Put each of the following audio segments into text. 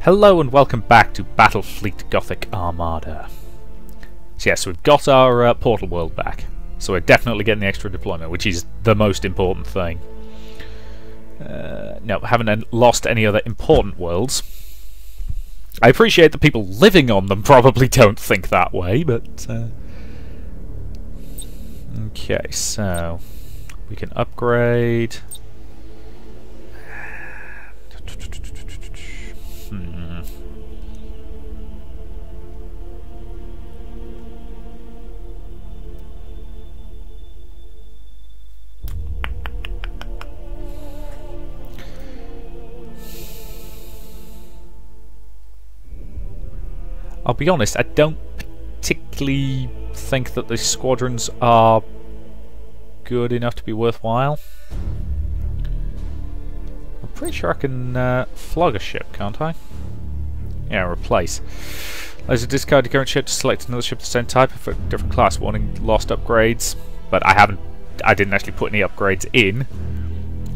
Hello and welcome back to Battlefleet Gothic Armada. So yes, we've got our portal world back. So we're definitely getting the extra deployment, which is the most important thing. No, haven't lost any other important worlds. I appreciate the people living on them probably don't think that way, but... Okay, so... we can upgrade... I'll be honest, I don't particularly think that the squadrons are good enough to be worthwhile. I'm pretty sure I can flog a ship, can't I? Yeah, replace. There's a discard your current ship to select another ship of the same type of a different class, warning lost upgrades. But I didn't actually put any upgrades in.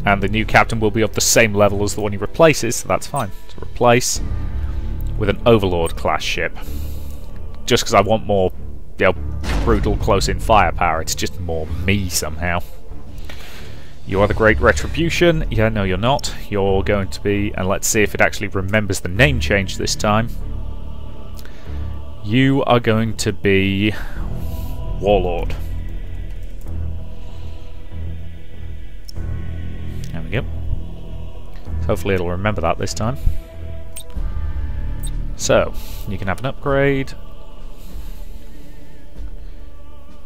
And the new captain will be of the same level as the one he replaces, so that's fine. So replace with an Overlord class ship. Just because I want more, you know, brutal close-in firepower. It's just more me somehow. You are the Great Retribution. Yeah, no, you're not. You're going to be, and let's see if it actually remembers the name change this time. You are going to be Warlord. There we go. So hopefully it'll remember that this time. So, you can have an upgrade.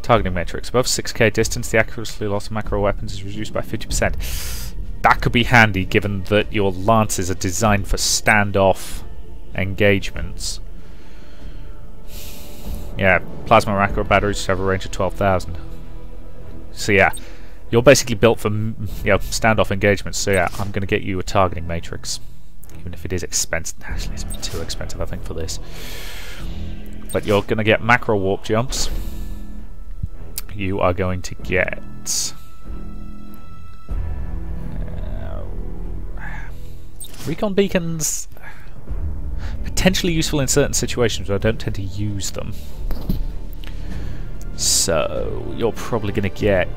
Targeting matrix. Above 6k distance, the accuracy loss of macro weapons is reduced by 50%. That could be handy given that your lances are designed for standoff engagements. Yeah, plasma macro batteries have a range of 12,000. So yeah, you're basically built for standoff engagements. So yeah, I'm going to get you a targeting matrix. Even if it is expensive. Actually, it's too expensive, I think, for this. But you're going to get macro warp jumps. You are going to get... recon beacons... potentially useful in certain situations, but I don't tend to use them. So, you're probably going to get...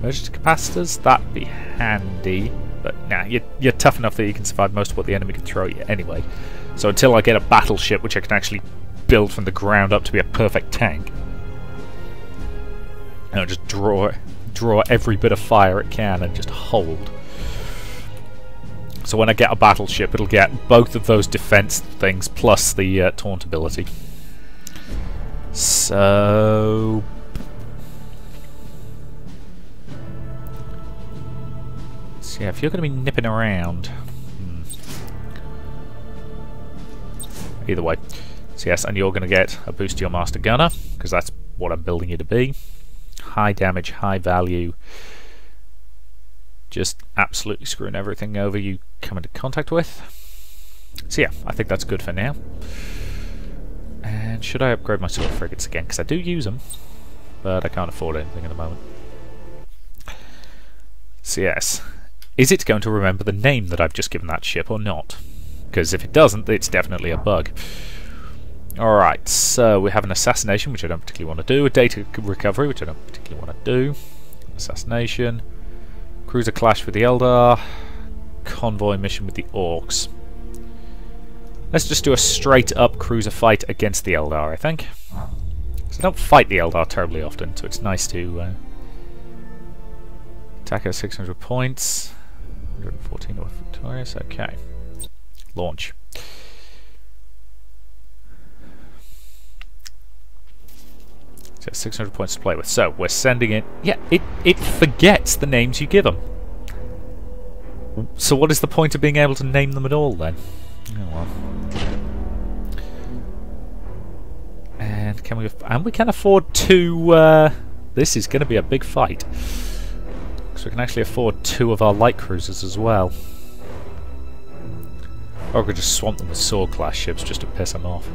emergency capacitors. That'd be handy. But nah, you're tough enough that you can survive most of what the enemy can throw at you anyway. So until I get a battleship which I can actually build from the ground up to be a perfect tank, and I'll just draw every bit of fire it can and just hold. So when I get a battleship, it'll get both of those defense things plus the taunt ability. So... yeah, if you're going to be nipping around... Either way. So yes, and you're going to get a boost to your Master Gunner, because that's what I'm building you to be. High damage, high value. Just absolutely screwing everything over you come into contact with. So yeah, I think that's good for now. And should I upgrade my sword frigates again? Because I do use them, but I can't afford anything at the moment. So yes. Is it going to remember the name that I've just given that ship or not? Because if it doesn't, it's definitely a bug. Alright, so we have an assassination, which I don't particularly want to do. A data recovery, which I don't particularly want to do. Assassination. Cruiser clash with the Eldar. Convoy mission with the Orcs. Let's just do a straight up cruiser fight against the Eldar, I think. Because I don't fight the Eldar terribly often, so it's nice to... attack at 600 points. 114 or victorious. Okay. Launch. So 600 points to play with. So we're sending it. Yeah, it forgets the names you give them. So what is the point of being able to name them at all then? Oh well. And can we? And we can afford to. This is going to be a big fight. So we can actually afford 2 of our light cruisers as well. Or we could just swamp them with sword class ships just to piss them off.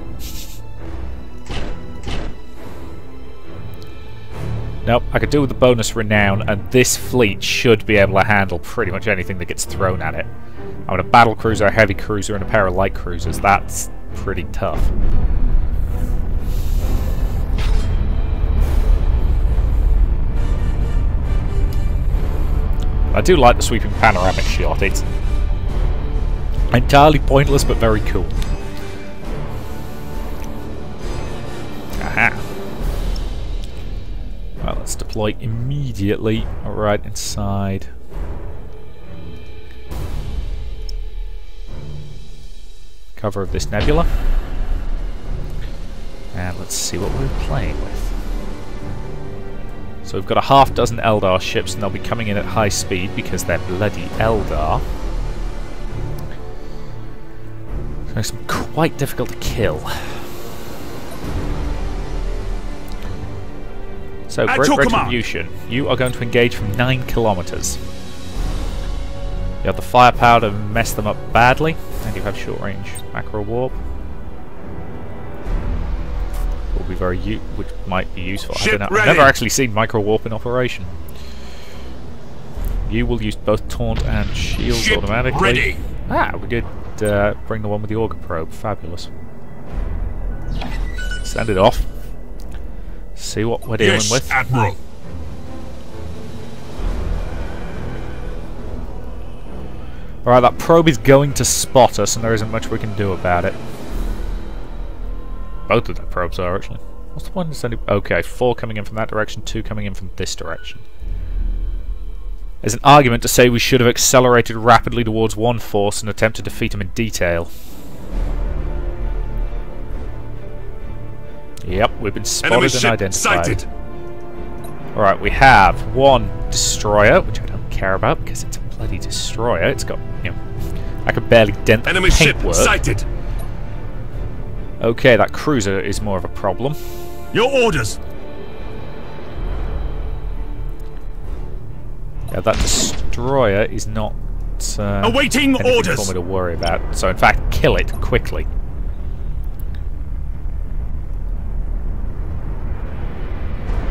Nope, I could do with the bonus renown, and this fleet should be able to handle pretty much anything that gets thrown at it. I mean, a battle cruiser, a heavy cruiser, and a pair of light cruisers. That's pretty tough. I do like the sweeping panoramic shot. It's entirely pointless, but very cool. Aha. Well, let's deploy immediately right inside. Cover of this nebula. And let's see what we're playing with. So we've got a half dozen Eldar ships, and they'll be coming in at high speed because they're bloody Eldar. So it's quite difficult to kill. So, great retribution. You are going to engage from 9 kilometers. You have the firepower to mess them up badly, and you have short-range macro warp. Will be which might be useful. I don't know. I've never actually seen micro warp in operation. You will use both taunt and shields automatically. Ready. Ah, we did bring the one with the auger probe. Fabulous. Send it off. See what we're dealing with. Admiral. Alright, that probe is going to spot us, and there isn't much we can do about it. Both of the probes are, actually. What's the point of sending... Okay, 4 coming in from that direction, 2 coming in from this direction. There's an argument to say we should have accelerated rapidly towards one force and attempted to defeat him in detail. Yep, we've been spotted and identified. Sighted. Alright, we have one destroyer, which I don't care about because it's a bloody destroyer. It's got, you know, I could barely dent the enemy ship paintwork. Sighted. Okay, that cruiser is more of a problem. Your orders. Yeah, that destroyer is not awaiting orders for me to worry about. So, in fact, kill it quickly.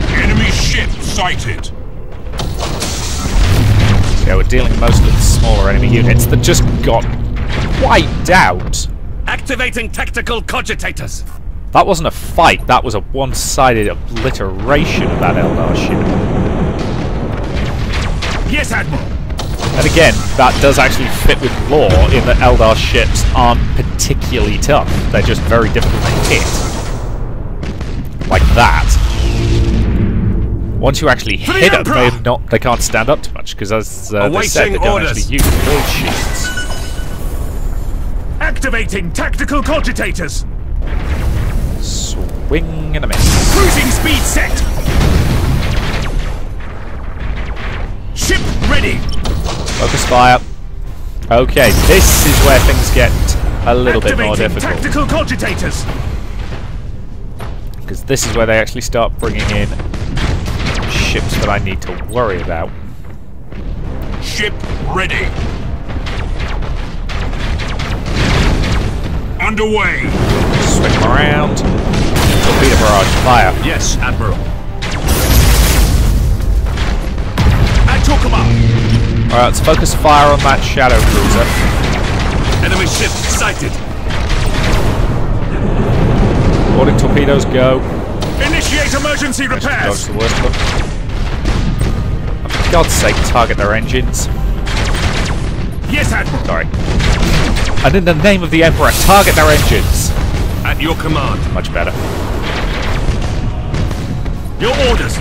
Enemy ship sighted. Yeah, we're dealing mostly with smaller enemy units that just got wiped out. Activating tactical cogitators. That wasn't a fight, that was a one-sided obliteration of that Eldar ship. Yes, Admiral. And again, that does actually fit with lore in that Eldar ships aren't particularly tough. They're just very difficult to hit. Like that. Once you actually hit them, they can't stand up too much, because as they said, they don't actually use build shields. Activating tactical cogitators. Swing and a miss. Cruising speed set. Ship ready. Focus fire. Okay, this is where things get a little bit more difficult. Tactical cogitators. Because this is where they actually start bringing in ships that I need to worry about. Ship ready. Underway. Swing them around. Torpedo barrage. Fire. Yes, Admiral. At your command. Alright, let's focus fire on that shadow cruiser. Enemy ship sighted. Boarding torpedoes, go. Initiate emergency repairs. Dodge the worst of them. For God's sake, target their engines. Yes, Admiral. Sorry. And in the name of the Emperor, target their engines. At your command. Much better. Your orders.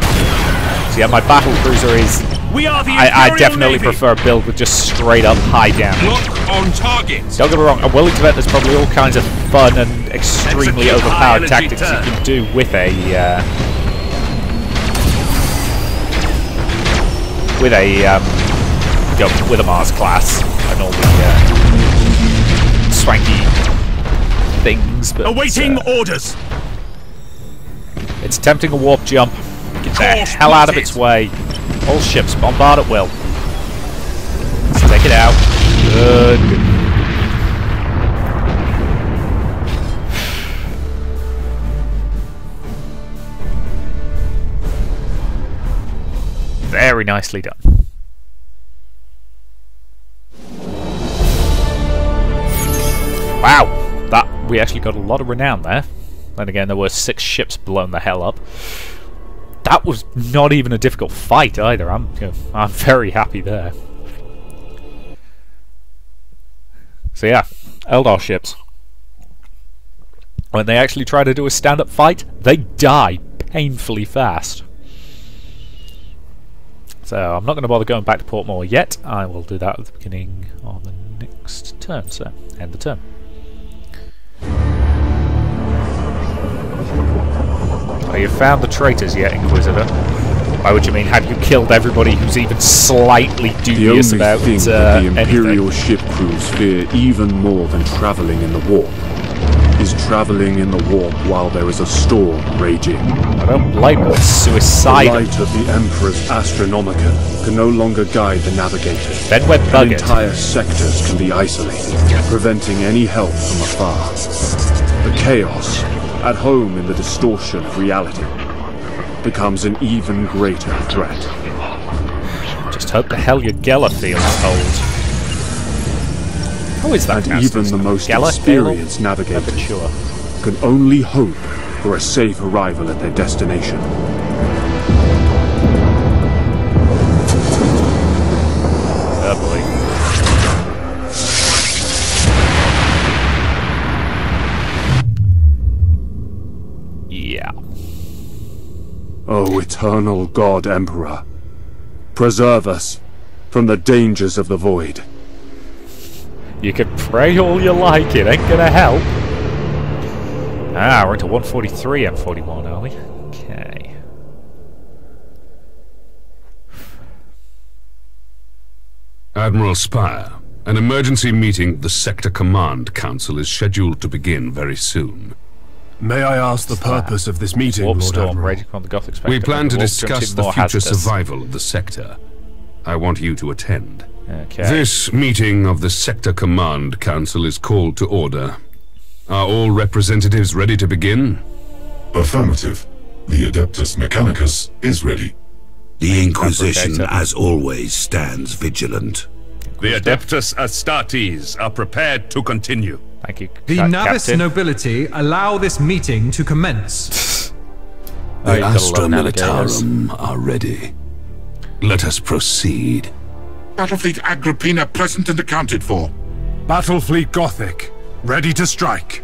So yeah, my battle cruiser is... We are the I definitely prefer a build with just straight up high damage. Lock on target. Don't get me wrong, I'm willing to bet there's probably all kinds of fun and extremely overpowered tactics you can do with a with a Mars class and all the swanky things, but awaiting orders. It's attempting a warp jump. Get the hell out of its way. All ships bombard at will. Let's take it out. Good. Very nicely done. Wow! We actually got a lot of renown there. Then again, there were 6 ships blown the hell up. That was not even a difficult fight either. I'm very happy there. So yeah, Eldar ships. When they actually try to do a stand-up fight, they die painfully fast. So I'm not going to bother going back to Portmore yet. I will do that at the beginning of the next turn. So end the turn. Oh, you found the traitors yet, Inquisitor? By which you mean, have you killed everybody who's even slightly dubious about the only thing that the Imperial anything? ship crews fear even more than travelling in the warp is travelling in the warp while there is a storm raging. I don't blame them. It's The suicidal. light of the Emperor's Astronomicon can no longer guide the navigator. Then we're And buggered. entire sectors can be isolated, preventing any help from afar. The chaos, at home in the distortion of reality, becomes an even greater threat. Just hope the hell your Geller field holds. How is that? And even the most Geller experienced field? navigators Sure. can only hope for a safe arrival at their destination. Oh boy. Yeah. O eternal God Emperor, preserve us from the dangers of the void. You can pray all you like, it ain't gonna help. Ah, we're into 143 M41, are we? Okay. Admiral Spire, an emergency meeting of the Sector Command Council is scheduled to begin very soon. May I ask the purpose of this meeting, Warp Lord storm Admiral? raging on the Gothic Spectre. We plan to Warp discuss storm the more future hazardous. survival of the sector. I want you to attend. Okay. This meeting of the Sector Command Council is called to order. Are all representatives ready to begin? Affirmative. The Adeptus Mechanicus is ready. The Inquisition, Fabricator. as always, stands vigilant. The Adeptus Astartes are prepared to continue. Thank you, The Navis Captain. nobility allow this meeting to commence. Oh, The you've got a Astra lot of navigators. Militarum are ready. Let us proceed. Battlefleet Agrippina present and accounted for. Battlefleet Gothic, ready to strike.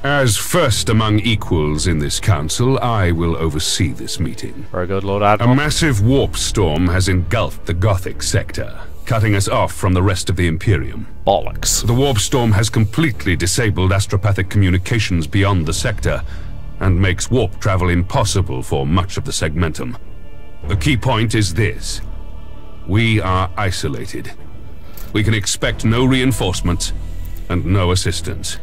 As first among equals in this council, I will oversee this meeting. Very good, Lord A Admiral. massive warp storm has engulfed the Gothic sector, cutting us off from the rest of the Imperium. Bollocks. The warp storm has completely disabled astropathic communications beyond the sector, and makes warp travel impossible for much of the segmentum. The key point is this. We are isolated. We can expect no reinforcements and no assistance.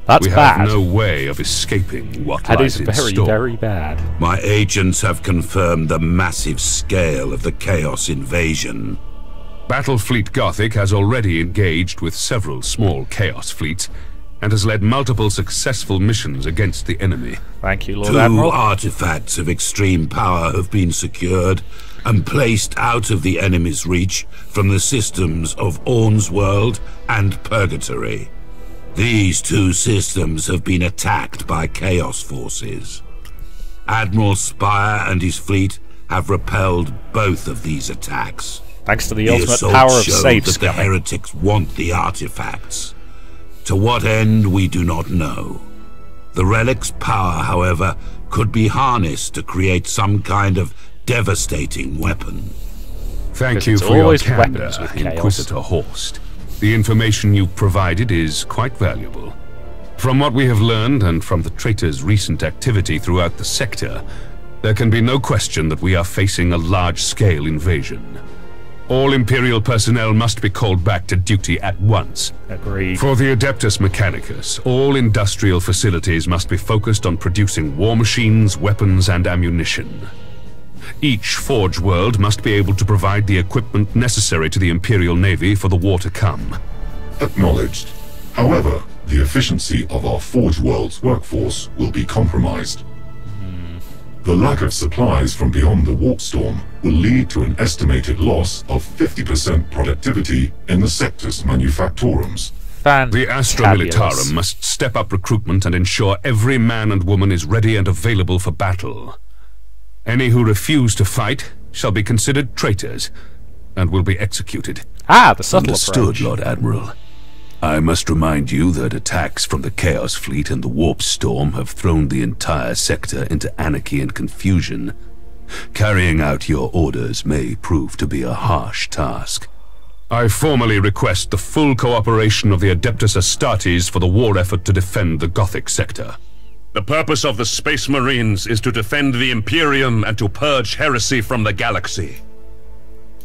That's We bad. have no way of escaping what That lies is in very, store. very bad. My agents have confirmed the massive scale of the Chaos invasion. Battlefleet Gothic has already engaged with several small Chaos fleets, and has led multiple successful missions against the enemy. Thank you, Lord 2 Admiral. artifacts of extreme power have been secured and placed out of the enemy's reach from the systems of Orn's World and Purgatory. These 2 systems have been attacked by Chaos forces. Admiral Spire and his fleet have repelled both of these attacks. Thanks to the The ultimate assault power of showed save that the scumming. heretics want the artifacts. To what end, we do not know. The relic's power, however, could be harnessed to create some kind of devastating weapon. Thank Because you it's for your always candor, weapons with chaos. Inquisitor Horst. The information you provided is quite valuable. From what we have learned, and from the traitors' recent activity throughout the sector, there can be no question that we are facing a large-scale invasion. All Imperial personnel must be called back to duty at once. Agreed. For the Adeptus Mechanicus, all industrial facilities must be focused on producing war machines, weapons, and ammunition. Each Forge World must be able to provide the equipment necessary to the Imperial Navy for the war to come. Acknowledged. However, the efficiency of our Forge World's workforce will be compromised. The lack of supplies from beyond the warp storm will lead to an estimated loss of 50% productivity in the sector's manufactorums. The Astra Militarum must step up recruitment and ensure every man and woman is ready and available for battle. Any who refuse to fight shall be considered traitors and will be executed. Ah, the subtle Understood, approach. Lord Admiral. I must remind you that attacks from the Chaos Fleet and the Warp Storm have thrown the entire sector into anarchy and confusion. Carrying out your orders may prove to be a harsh task. I formally request the full cooperation of the Adeptus Astartes for the war effort to defend the Gothic sector. The purpose of the Space Marines is to defend the Imperium and to purge heresy from the galaxy.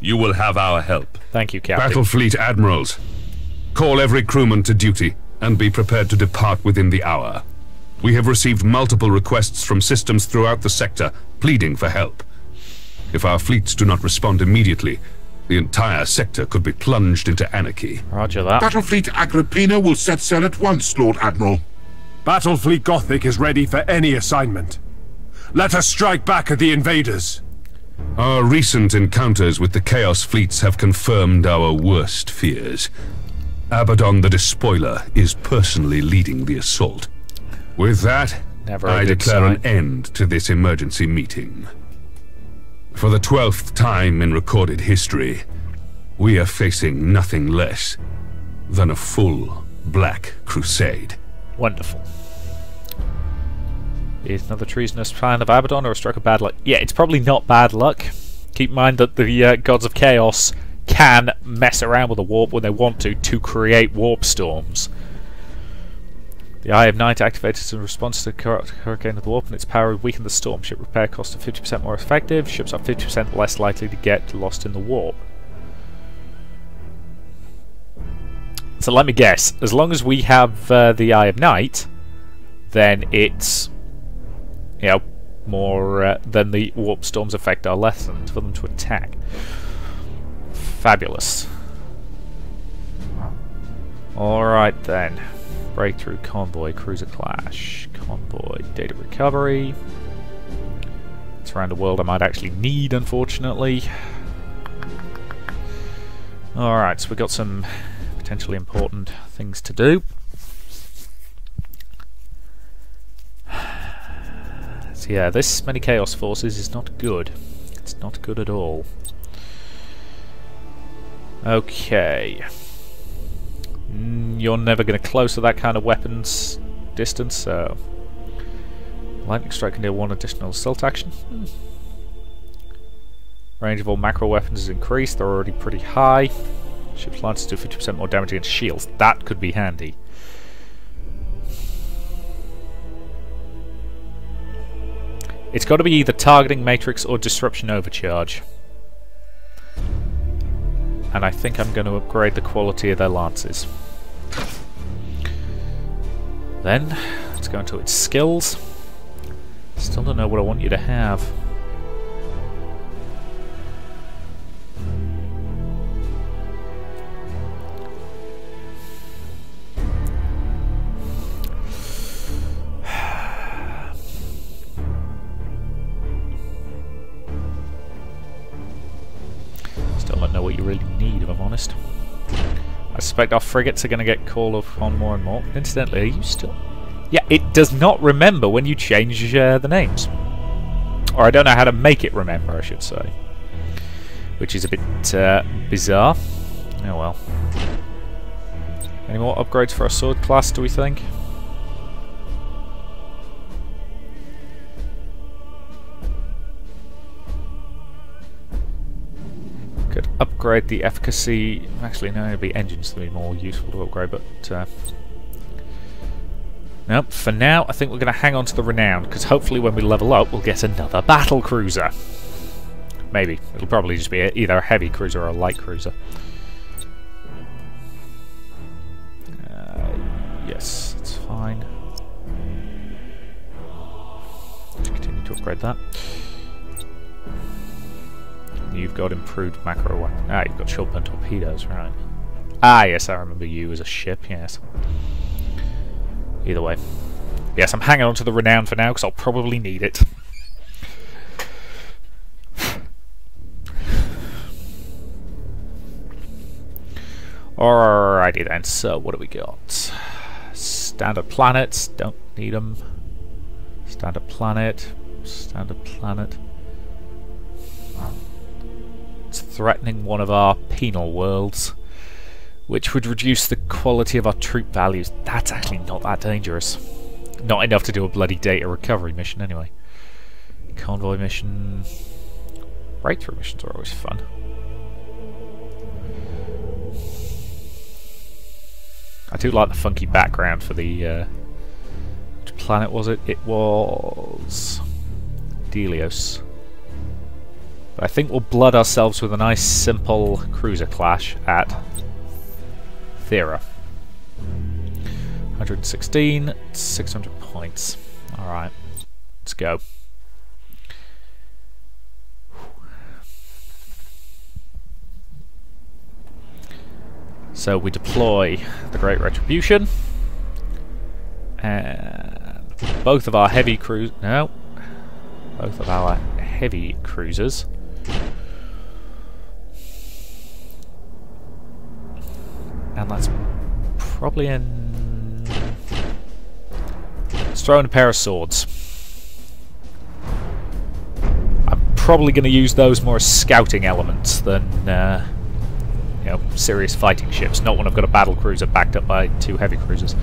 You will have our help. Thank you, Captain. Battlefleet Admirals, call every crewman to duty and be prepared to depart within the hour. We have received multiple requests from systems throughout the sector pleading for help. If our fleets do not respond immediately, the entire sector could be plunged into anarchy. Roger that. Battlefleet Agrippina will set sail at once, Lord Admiral. Battlefleet Gothic is ready for any assignment. Let us strike back at the invaders. Our recent encounters with the Chaos fleets have confirmed our worst fears. Abaddon the Despoiler is personally leading the assault. With that, I declare an end to this emergency meeting. For the 12th time in recorded history, we are facing nothing less than a full Black Crusade. Wonderful. Is another treasonous plan of Abaddon or a stroke of bad luck? Yeah, it's probably not bad luck. Keep in mind that the Gods of Chaos can mess around with a warp when they want to create warp storms. The Eye of Night activated in response to the Hurricane of the Warp, and its power would weaken the storm. Ship repair costs are 50% more effective. Ships are 50% less likely to get lost in the warp. So let me guess. As long as we have the Eye of Night, then it's, you know, more than the warp storm's effect are lessened for them to attack. Fabulous. Alright then. Breakthrough, convoy, cruiser clash, convoy, data recovery. It's around a world I might actually need, unfortunately. Alright, so we've got some potentially important things to do. So yeah, this many Chaos forces is not good. It's not good at all. Okay. You're never going to close to that kind of weapons distance, so... Lightning strike can deal one additional assault action. Range of all macro weapons is increased, they're already pretty high. Ship's lances do 50% more damage against shields. That could be handy. It's got to be either targeting matrix or disruption overcharge. And I think I'm going to upgrade the quality of their lances. Then, let's go into its skills. Still don't know what I want you to have. Still don't know what you really need, if I'm honest. I suspect our frigates are going to get called upon more and more. Incidentally, are you still... Yeah, it does not remember when you change the names. Or I don't know how to make it remember, I should say. Which is a bit bizarre. Oh well. Any more upgrades for our sword class, do we think? Could upgrade the efficacy. Actually, no, it'd be engines that would be more useful to upgrade, but nope. For now, I think we're going to hang on to the Renown, because hopefully when we level up, we'll get another battle cruiser. Maybe. It'll probably just be either a heavy cruiser or a light cruiser. Yes, it's fine. Let's continue to upgrade that. You've got improved macro weapon. Ah, you've got short-burn torpedoes, right. Ah, yes, I remember you as a ship, yes. Either way. Yes, I'm hanging on to the Renown for now, because I'll probably need it. Alright. Alrighty then, so what do we got? Standard planets, don't need them. Standard planet, standard planet. It's threatening one of our penal worlds, which would reduce the quality of our troop values. That's actually not that dangerous. Not enough to do a bloody data recovery mission anyway. Convoy mission. Breakthrough missions are always fun. I do like the funky background for the... which planet was it? It was... Delios. But I think we'll blood ourselves with a nice simple cruiser clash at Thera. 116, 600 points. Alright, let's go. So we deploy the Great Retribution, and both of our heavy heavy cruisers and that's probably let's throw in a pair of swords. I'm probably going to use those more as scouting elements than you know, serious fighting ships, not when I've got a battle cruiser backed up by 2 heavy cruisers.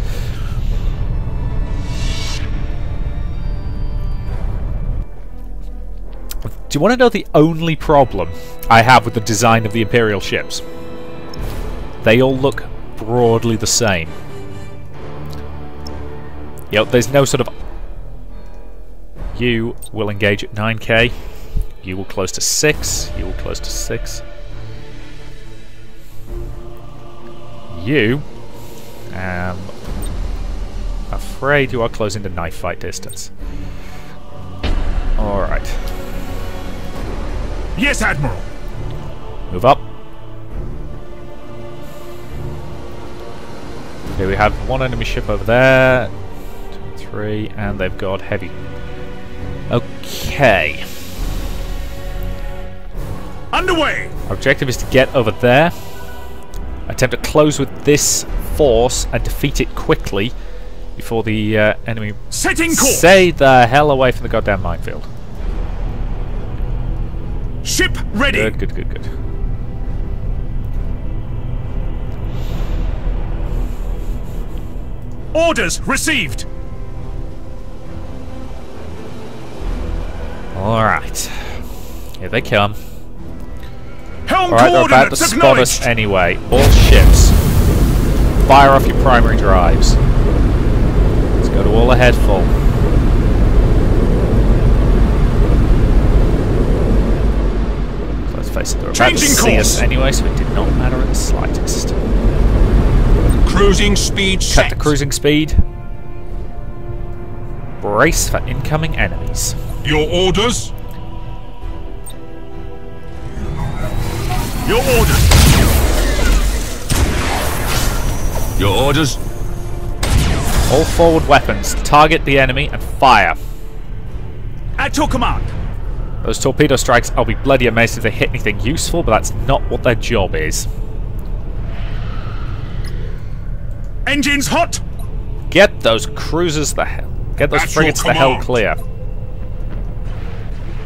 Do you want to know the only problem I have with the design of the Imperial ships? They all look broadly the same. Yep, there's no sort of... You will engage at 9k. You will close to 6. You will close to 6. You am afraid you are closing to knife fight distance. Alright. Yes, Admiral! Move up. Okay, we have one enemy ship over there. 2, 3, and they've got heavy. Okay. Underway! Our objective is to get over there. Attempt to close with this force and defeat it quickly before the enemy setting course. Stay the hell away from the goddamn minefield. Ship ready. Good, good, good, good. Orders received. All right, here they come. Helm Alright, they're about to spot us anyway. All ships, fire off your primary drives. Let's go to all ahead full. So let's face it, they're about to see us anyway, so it did not matter in the slightest. Cruising speed set. Cut the cruising speed. Brace for incoming enemies. Your orders? Your orders! Your orders? All forward weapons. Target the enemy and fire. At your command. Those torpedo strikes, I'll be bloody amazed if they hit anything useful, but that's not what their job is. Engines hot! Get those cruisers the hell... Get those frigates the hell clear.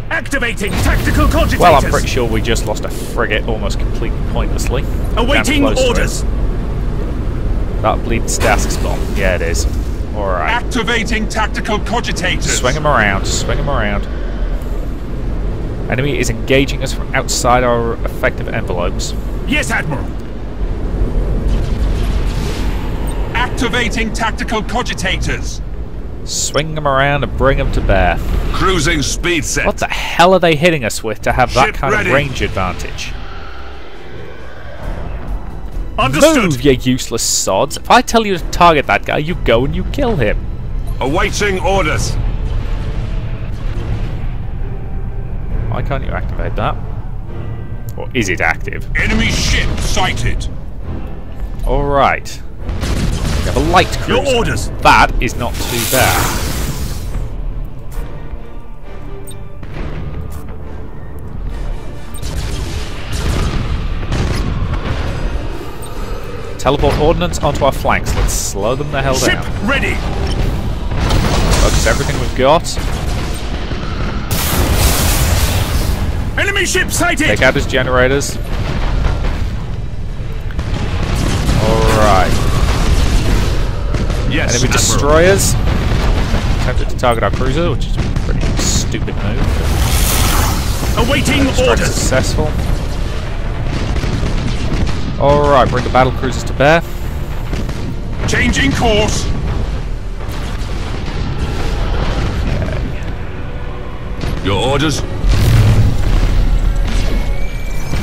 Activating tactical cogitators. Well, I'm pretty sure we just lost a frigate almost completely pointlessly. Awaiting orders. That bleed stasis bomb. Yeah, it is. Alright. Activating tactical cogitators. Swing them around. Swing them around. Enemy is engaging us from outside our effective envelopes. Yes, Admiral. Activating tactical cogitators. Swing them around and bring them to bear. Cruising speed set. What the hell are they hitting us with to have that kind of range advantage? Understood. Move, you useless sods. If I tell you to target that guy, you go and you kill him. Awaiting orders. Why can't you activate that? Or is it active? Enemy ship sighted. Alright. We have a light cruiser. Your orders. That is not too bad. Teleport ordnance onto our flanks. Let's slow them the hell Ship down. ready. Focus everything we've got. Enemy ship sighted. Take out his generators. Alright. Yes, Enemy Admiral. destroyers. Attempted to target our cruiser, which is a pretty stupid move. Awaiting Strike orders. successful. Alright, bring the battle cruisers to bear. Changing course. Your orders?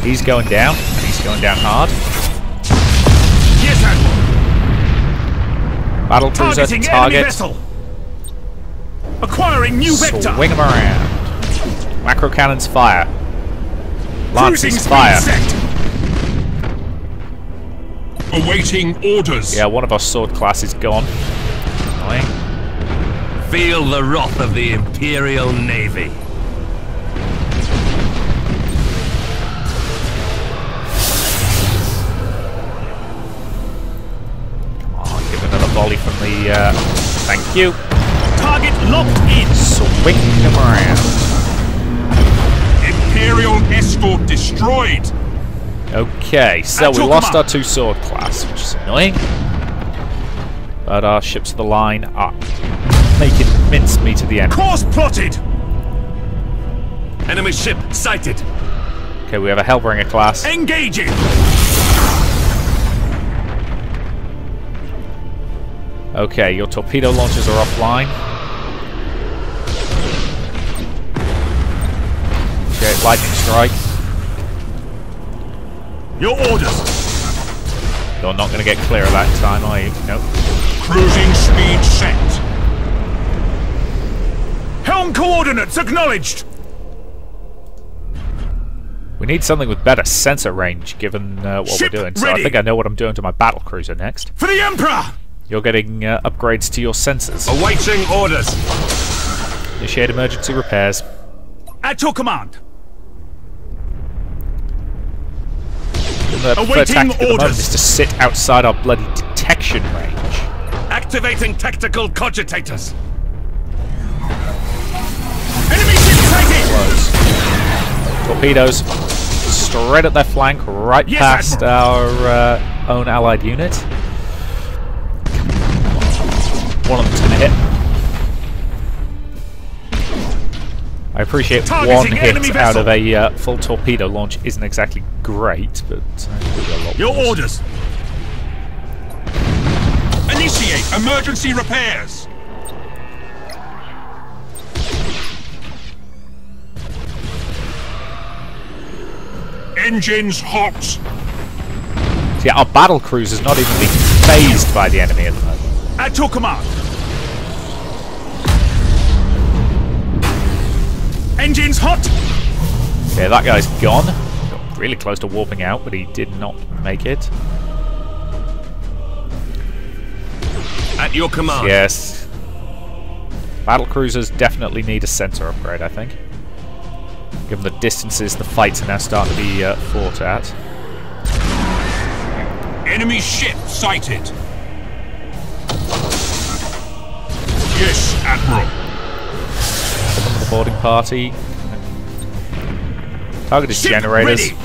He's going down, and he's going down hard. Yes, Admiral. Battle cruiser Targeting enemy target. vessel. Acquiring new vector. Swing him around. Macro cannons fire. Cruising Lances speed fire. set. Awaiting orders. Yeah, one of our sword classes gone. Annoying. Feel the wrath of the Imperial Navy. Give another volley from the. Thank you. Target locked in. Swing him around. Imperial escort destroyed. Okay, so we Actual lost command. our 2 sword class, which is annoying. But our ships of the line are making mincemeat of the enemy. Course plotted. Enemy ship sighted. Okay, we have a Hellbringer class. Engaging. Okay, your torpedo launchers are offline. Okay, lightning strike. Your orders. You're not going to get clear of that in time, are you? Nope. Cruising speed set. Helm coordinates acknowledged. We need something with better sensor range, given what Ship we're doing. So I ready. think I know what I'm doing to my battle cruiser next. For the Emperor. You're getting upgrades to your sensors. Awaiting orders. Initiate emergency repairs. At your command. The Awaiting preferred tactic at the moment orders. is to sit outside our bloody detection range. Activating tactical cogitators. Enemy ship sighted. Close. Torpedoes straight at their flank, right Yes, past Admiral. our own allied unit. One of them's going to hit. I appreciate Targeting one enemy hit out vessel. of a full torpedo launch isn't exactly great, but could be a lot Your worse. orders. Initiate emergency repairs. Engines hot. So yeah, our battle cruiser's not even being phased by the enemy at the moment. At your command. Engines hot. Yeah, that guy's gone. Got really close to warping out, but he did not make it. At your command. Yes. Battle cruisers definitely need a sensor upgrade, I think. Given the distances the fights are now starting to be fought at. Enemy ship sighted. Yes, Admiral. Welcome to the boarding party. Target is Ship generators. ready.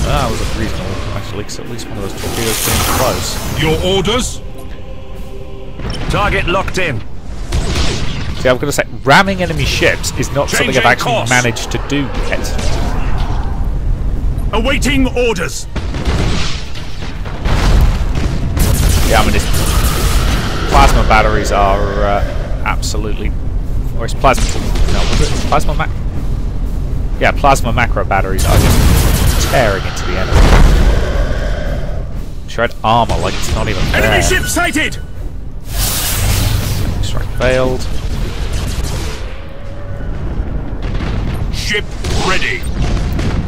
That was a reasonable, actually, because at least one of those torpedoes came close. Your orders. Target locked in. See, I'm going to say, ramming enemy ships is not something I've Changing actually course. managed to do yet. Awaiting orders. Yeah, I mean, plasma batteries are absolutely... Or it's plasma... No, was it plasma Yeah, plasma macro batteries are just tearing into the enemy. Shred armor like it's not even there. Enemy ship sighted. Strike failed. Ship ready.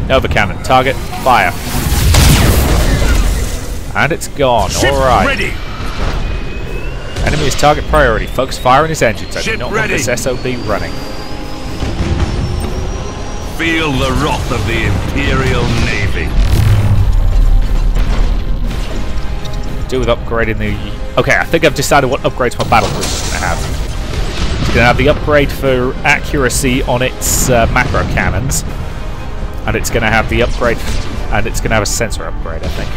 Nova cannon. Target. Fire. And it's gone. Ship Alright. ready. Enemy is target priority. Focus fire on his engines. I do Ship not want ready. this SOB running. Feel the wrath of the Imperial Navy. do with upgrading the... Okay, I think I've decided what upgrades my battlecruiser is going to have. It's going to have the upgrade for accuracy on its macro cannons, and it's going to have the upgrade, and it's going to have a sensor upgrade, I think.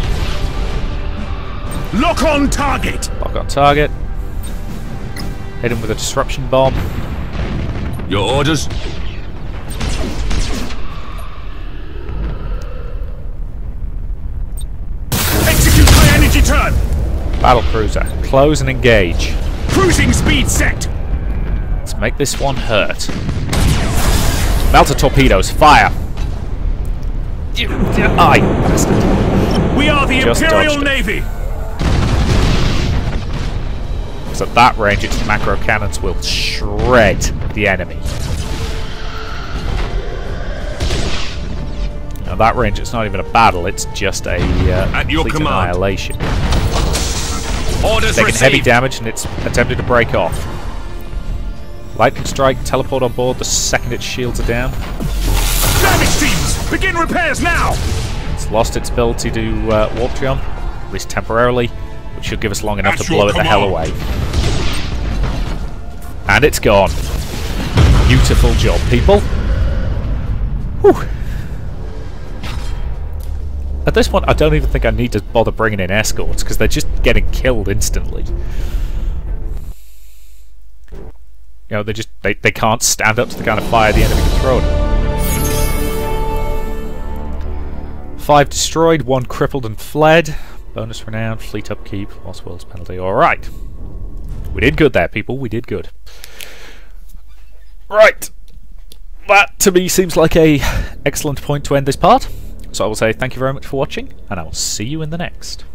Lock on target! Lock on target. Hit him with a disruption bomb. Your orders? Execute high energy turn! Battlecruiser, close and engage. Cruising speed set! Let's make this one hurt. Melter torpedoes, fire! Aye, bastard. We are the Just Imperial dodged it. Navy! Because at that range, its macro cannons will shred the enemy. Now, at that range, it's not even a battle; it's just a At your complete command. annihilation. Orders Taking received. heavy damage, and it's attempting to break off. Lightning strike, teleport on board the second its shields are down. Damage teams! Begin repairs now! It's lost its ability to warp jump, at least temporarily, which should give us long enough At to your blow it the hell command. away. And it's gone. Beautiful job, people. Whew. At this point, I don't even think I need to bother bringing in escorts, because they're just getting killed instantly. You know, they can't stand up to the kind of fire the enemy can throw at them. 5 destroyed, 1 crippled and fled. Bonus renown, fleet upkeep, lost worlds penalty. Alright. We did good there, people. We did good. Right. That, to me, seems like a excellent point to end this part. So I will say thank you very much for watching, and I will see you in the next.